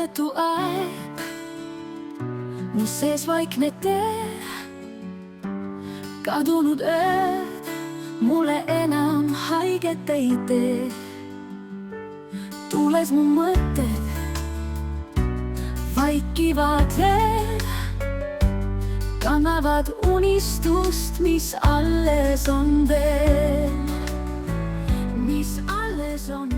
unustetu aeg, mu sees vaikne tee. Kadunud ööd mulle enam haiget ei tee. Tuules mu mõtted vaikivad veel, kannavad unistust, mis alles on veel, mis alles on veel.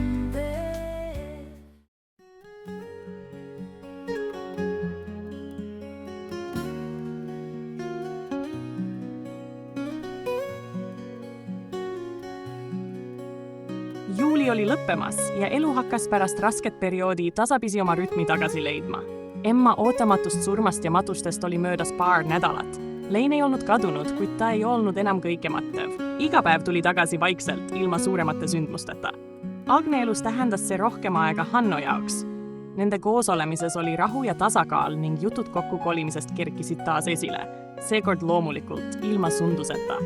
Juuli oli lõppemas ja elu hakkas pärast rasket perioodi tasapisi oma rütmi tagasi leidma. Emma ootamatust surmast ja matustest oli möödas paar nädalat. Lein ei olnud kadunud, kuid ta ei olnud enam kõikemattev. Iga päev tuli tagasi vaikselt, ilma suuremate sündmusteta. Agne elus tähendas see rohkem aega Hanno jaoks. Nende koosolemises oli rahu ja tasakaal ning jutud kokkukolimisest kerkisid taas esile. Seekord loomulikult, ilma sunduseta.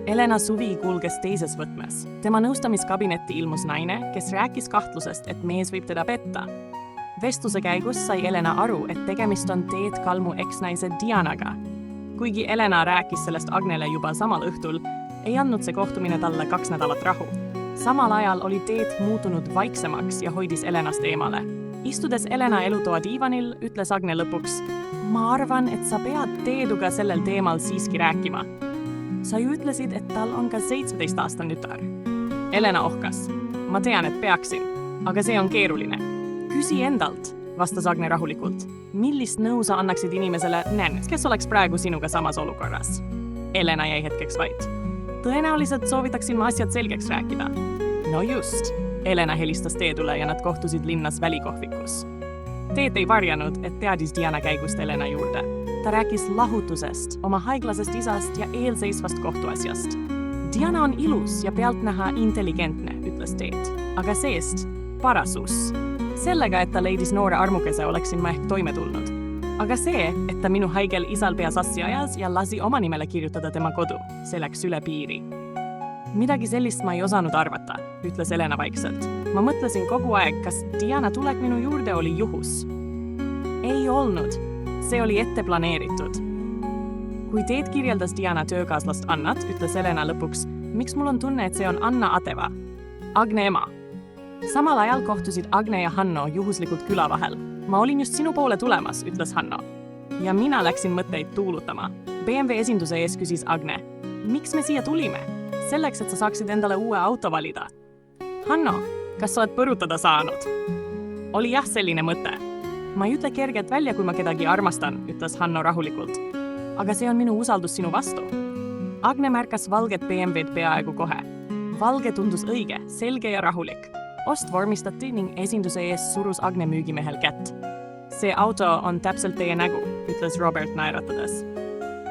Elena suvi kulges teises võtmes. Tema nõustamiskabinetti ilmus naine, kes rääkis kahtlusest, et mees võib teda petta. Vestluse käigus sai Elena aru, et tegemist on Teet Kalmu eksnaise Dianaga. Kuigi Elena rääkis sellest Agnele juba samal õhtul, ei andnud see kohtumine talle 2 nädalat rahu. Samal ajal oli Teet muutunud vaiksemaks ja hoidis Elenast eemale. Istudes Elena elutoa diivanil, ütles Agne lõpuks: "Ma arvan, et sa pead Teeduga sellel teemal siiski rääkima. Sa ju ütlesid, et tal on ka 17-aastane tütar." Elena ohkas: "Ma tean, et peaksin, aga see on keeruline." "Küsi endalt," vastas Agne rahulikult. "Millist nõu sa annaksid inimesele, kes oleks praegu sinuga samas olukorras?" Elena jäi hetkeks vait. "Tõenäoliselt soovitaksin ma asjad selgeks rääkida." "No just." Elena helistas Teedule ja nad kohtusid linnas välikohvikus. Teet ei varjanud, et teadis Diana käigust Elena juurde. Ta rääkis lahutusest, oma haiglasest isast ja eelseisvast kohtuasjast. "Diana on ilus ja pealtnäha intelligentne," ütles Teet, "aga seest parasus. Sellega, et ta leidis noore armukese, oleksin ma ehk toime tulnud. Aga see, et ta minu haigel isal pea sassi ajas ja lasi oma nimele kirjutada tema kodu, see läks üle piiri." "Midagi sellist ma ei osanud arvata," ütles Elena vaikselt. "Ma mõtlesin kogu aeg, kas Diana tulek minu juurde oli juhus." "Ei olnud. See oli ette planeeritud." Kui Teet kirjeldas Diana töökaaslast Annat, ütles Elena lõpuks: "Miks mul on tunne, et see on Anna Ateva, Agne ema?" Samal ajal kohtusid Agne ja Hanno juhuslikult küla vahel. "Ma olin just sinu poole tulemas," ütles Hanno. "Ja mina läksin mõtteid tuulutama." BMW esinduse ees küsis Agne: "Miks me siia tulime?" "Selleks, et sa saaksid endale uue auto valida." "Hanno, kas sa oled põrutada saanud?" "Oli jah selline mõte." "Ma ei ütle kergelt välja, kui ma kedagi armastan," ütles Hanno rahulikult. "Aga see on minu usaldus sinu vastu." Agne märkas valget BMW-d peaaegu kohe. Valge tundus õige, selge ja rahulik. Ost vormistati ning esinduse ees surus Agne müügimehel kätt. "See auto on täpselt teie nägu," ütles Robert naeratades.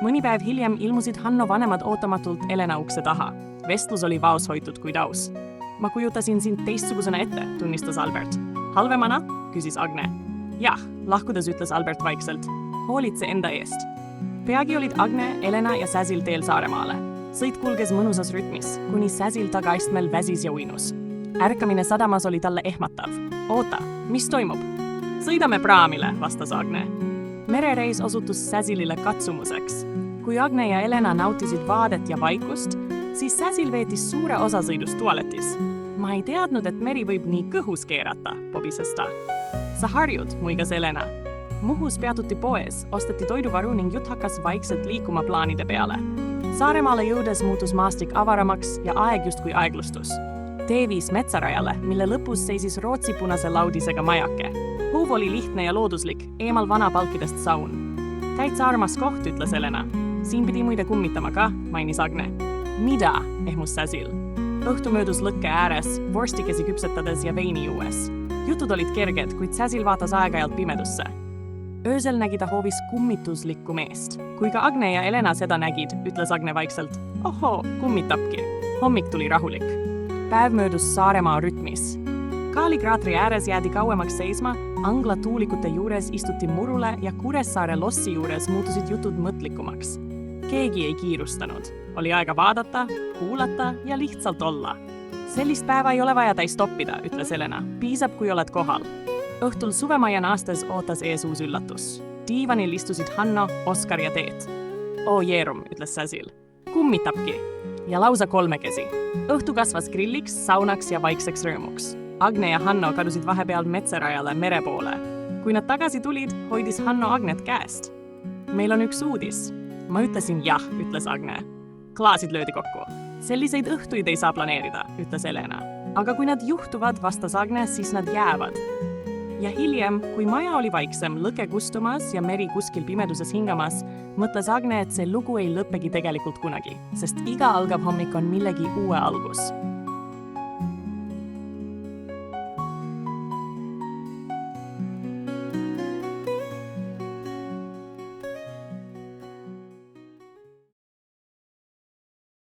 Mõni päev hiljem ilmusid Hanno vanemad ootamatult Elena ukse taha. Vestlus oli vaoshoitud kuid aus. "Ma kujutasin sind teistsugusena ette," tunnistas Albert. "Halvemana?" küsis Agne. "Jah," lahkudes ütles Albert vaikselt. "Hoolitse enda eest." Peagi olid Agne, Elena ja Säsil teel Saaremaale. Sõit kulges mõnusas rütmis, kuni Säsil tagaistmel väsis ja uinus. Ärkamine sadamas oli talle ehmatav. "Oota, mis toimub?" "Sõidame praamile," vastas Agne. Merereis osutus Säsilile katsumuseks. Kui Agne ja Elena nautisid vaadet ja vaikust, siis Säsil veetis suure osa sõidust tualetis. "Ma ei teadnud, et meri võib nii kõhus keerata," pobises ta. "Sa harjud," muigas Elena. Muhus peatuti poes, osteti toiduvaru ning jutt hakkas vaikselt liikuma plaanide peale. Saaremaale jõudes muutus maastik avaramaks ja aeg justkui aeglustus. Tee viis metsarajale, mille lõpus seisis rootsipunase laudisega majake. Huuv oli lihtne ja looduslik, eemal vanapalkidest saun. "Täitsa armas koht," ütles Elena. "Siin pidi muide kummitama ka," mainis Agne. "Mida?" ehmus Säsil. Õhtu möödus lõkke ääres, vorstikesi küpsetades ja veini juues. Jutud olid kerged, kuid Säsil vaatas aeg-ajalt pimedusse. Öösel nägi ta hoovis kummituslikku meest. Kui ka Agne ja Elena seda nägid, ütles Agne vaikselt: "Ohoo, kummitabki." Hommik tuli rahulik. Päev möödus Saaremaa rütmis. Kaali kraatri ääres jäädi kauemaks seisma, Angla tuulikute juures istuti murule ja Kuressaare lossi juures muutusid jutud mõtlikumaks. Keegi ei kiirustanud. Oli aega vaadata, kuulata ja lihtsalt olla. "Sellist päeva ei ole vaja täis toppida," ütles Elena. "Piisab, kui oled kohal." Õhtul suvemaja naastes ootas ees uus üllatus. Diivanil istusid Hanno, Oskar ja Teet. Oo Jeerum, ütles Säsil. Kummitabki. Ja lausa kolmekesi. Õhtu kasvas grilliks, saunaks ja vaikseks rõõmuks. Agne ja Hanno kadusid vahepeal metsarajale mere poole. Kui nad tagasi tulid, hoidis Hanno Agnet käest. Meil on üks uudis. Ma ütlesin jah, ütles Agne. Klaasid löödi kokku. Selliseid õhtuid ei saa planeerida, ütles Helena. Aga kui nad juhtuvad, vastas Agne, siis nad jäävad. Ja hiljem, kui maja oli vaiksem, lõke kustumas ja meri kuskil pimeduses hingamas, mõtles Agne, et see lugu ei lõppegi tegelikult kunagi, sest iga algav hommik on millegi uue algus.